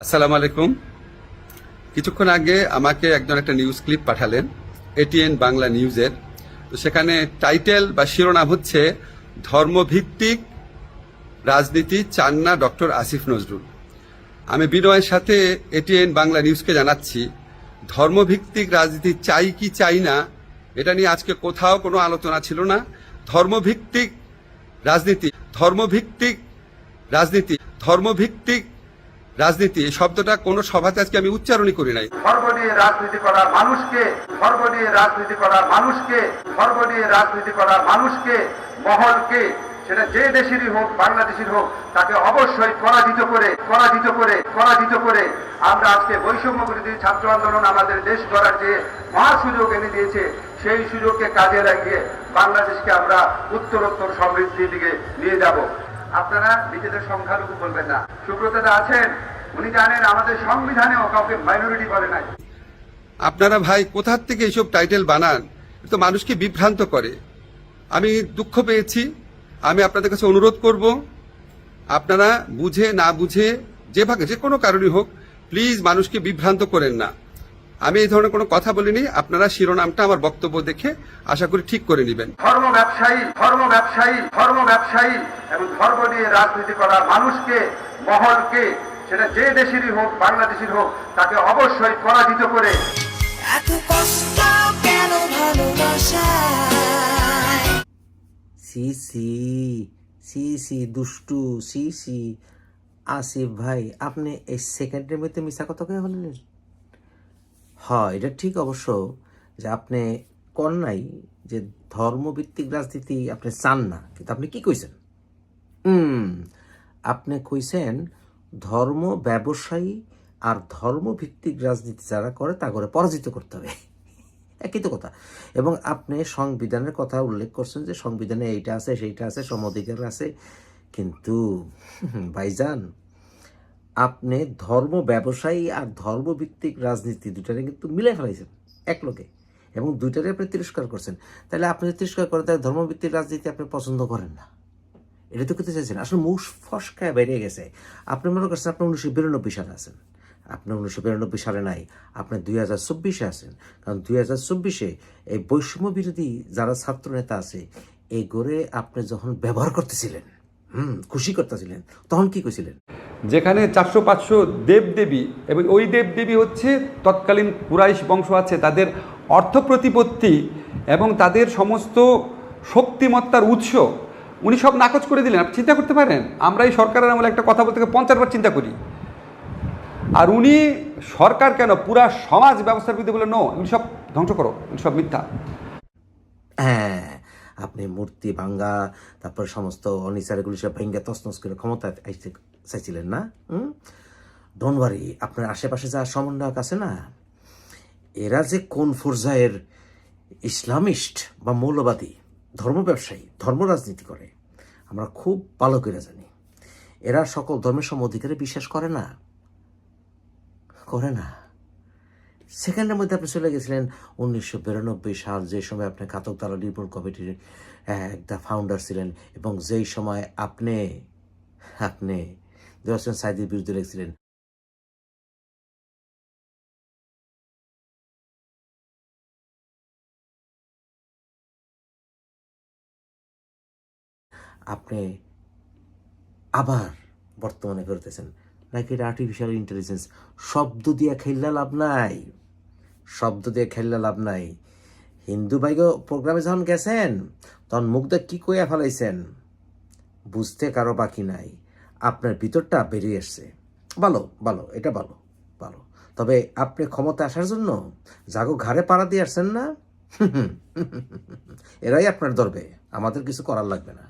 আসসালামু আলাইকুম। কিছুক্ষণ আগে আমাকে একজন একটা নিউজ ক্লিপ পাঠালেন এটিএন বাংলা নিউজের। তো সেখানে টাইটেল বা শিরোনাম হচ্ছে ধর্মভিত্তিক রাজনীতি চান না ডক্টর আসিফ নজরুল। আমি বিনয়ের সাথে এটিএন বাংলা নিউজকে জানাচ্ছি, ধর্মভিত্তিক রাজনীতি চাই কি চাই না এটা নিয়ে আজকে কোথাও কোনো আলোচনা ছিল না। ধর্মভিত্তিক রাজনীতি ধর্মভিত্তিক রাজনীতি ধর্মভিত্তিক রাজনীতি এই শব্দটা কোনো সভাতে আজকে আমি উচ্চারণই করি নাই। ধর্ম নিয়ে রাজনীতি করার মানুষকে ধর্ম নিয়ে রাজনীতি করার মানুষকে ধর্ম নিয়ে রাজনীতি করার মানুষকে মহলকে সেটা যে দেশেরই হোক বাংলাদেশের হোক তাকে অবশ্যই পরাজিত করে আমরা আজকে বৈষম্য বিরোধী ছাত্র আন্দোলন আমাদের দেশ গড়ার যে মহা সুযোগ এনে দিয়েছে সেই সুযোগকে কাজে লাগিয়ে বাংলাদেশকে আমরা উত্তরোত্তর সমৃদ্ধির দিকে নিয়ে যাব। আপনারা নিজেদের সংখ্যালঘু বলবেন না। সুব্রতদা আছেন, উনি জানেন আমাদের সংবিধানেও কাউকে মাইনরিটি বলে নাই। আপনারা ভাই কোথার থেকে এইসব টাইটেল বানান? তো মানুষকে বিভ্রান্ত করে। আমি দুঃখ পেয়েছি। আমি আপনাদের কাছে অনুরোধ করব, আপনারা বুঝে না বুঝে যে কোনো কারণই হোক প্লিজ মানুষকে বিভ্রান্ত করেন না। আমি এই ধরনের কোনো কথা বলিনি। আপনারা শিরোনামটা আমার বক্তব্য দেখে আশা করি ঠিক করে নেবেন। ধর্ম ব্যবসায়ী এবং ধর্ম নিয়ে রাজনীতি করার মানুষকে মহলকে সেটা যে দেশেরই হোক বাংলাদেশের হোক তাকে অবশ্যই পরাজিত করে। এত কষ্ট কেন ভালোবাসায়? সি দুষ্টু সি আসিফ ভাই, আপনি এই সেকেন্ডের মধ্যে মিশা কথা কে বললেন? হয় এটা ঠিক অবশ্য যে আপনি কর নাই যে ধর্মভিত্তিক রাজনীতি আপনি চান না, কিন্তু আপনি কি কইছেন? আপনি কইছেন ধর্ম ব্যবসায়ী আর ধর্মভিত্তিক রাজনীতি যারা করে তা করে পরাজিত করতে হবে, একই তো কথা। এবং আপনি সংবিধানের কথা উল্লেখ করছেন যে সংবিধানে এইটা আছে সেইটা আছে, সম অধিকার আছে, কিন্তু ভাইজান আপনি ধর্ম ব্যবসায়ী আর ধর্মভিত্তিক রাজনীতি দুটারে কিন্তু মিলে ফেলাইছেন এক লোকে, এবং দুইটারে আপনি তিরস্কার করছেন। তাহলে আপনি তিরস্কার করেন, তাহলে ধর্মভিত্তিক রাজনীতি আপনি পছন্দ করেন না, এটা তো করতে চাইছেন। আসলে মুখ ফসকায় বেরিয়ে গেছে। আপনি মনে করছেন আপনি 1992 সালে আছেন। আপনি 1992 সালে নাই, আপনি 2024-এ আছেন। কারণ 2024-এ এই বৈষম্য বিরোধী যারা ছাত্র নেতা আছে এই গড়ে আপনি যখন ব্যবহার করতেছিলেন, খুশি করতেছিলেন, তখন কি কইছিলেন? যেখানে 400-500 দেবদেবী এবং ওই দেবদেবী হচ্ছে তৎকালীন কুরাইশ বংশ আছে, তাদের অর্থ প্রতিপত্তি এবং তাদের সমস্ত শক্তিমত্তার উৎস উনি সব নাকচ করে দিলেন। আপনি চিন্তা করতে পারেন, আমরা এই সরকারের আমলে একটা কথা বলতে 50 বার চিন্তা করি, আর উনি সরকার কেন পুরা সমাজ ব্যবস্থার বিরুদ্ধে বলে নো, উনি সব ধ্বংস করো, উনি সব মিথ্যা। হ্যাঁ, আপনি মূর্তি ভাঙ্গা, তারপর সমস্ত অনিচারগুলি সব ভেঙ্গা তছনছ করে ক্ষমতা চাইছিলেন না? ডোন্ট ওয়ারি, আপনার আশেপাশে যা সমন্বয়ক আছে না, এরা যে কোন পর্যায়ের ইসলামিস্ট বা মৌলবাদী ধর্ম ব্যবসায়ী ধর্ম রাজনীতি করে আমরা খুব ভালো করে জানি। এরা সকল ধর্মের সম অধিকারে বিশ্বাস করে না। সেকেন্ডের মধ্যে আপনি চলে গেছিলেন 1992 সাল, যে সময় আপনি ঘাতক দালাল নির্মূল কমিটির একটা ফাউন্ডার ছিলেন, এবং যেই সময় আপনি দেওয়ার সাইদির বিরুদ্ধে লিখছিলেন। আপনি আবার বর্তমানে করতেছেন নাকি এটা আর্টিফিশিয়াল ইন্টেলিজেন্স। শব্দ দিয়ে খেললে লাভ নাই। হিন্দু ভাইগো প্রোগ্রামে যখন গেছেন তখন মুখটা কি কইয়া ফেলাইছেন বুঝতে কারো বাকি নাই। আপনার ভিতরটা বেরিয়ে আসছে। ভালো, এটা ভালো। তবে আপনি ক্ষমতা আসার জন্য জাগো ঘাড়ে পাড়া দিয়ে আসছেন না, এরাই আপনার ধরবে, আমাদের কিছু করার লাগবে না।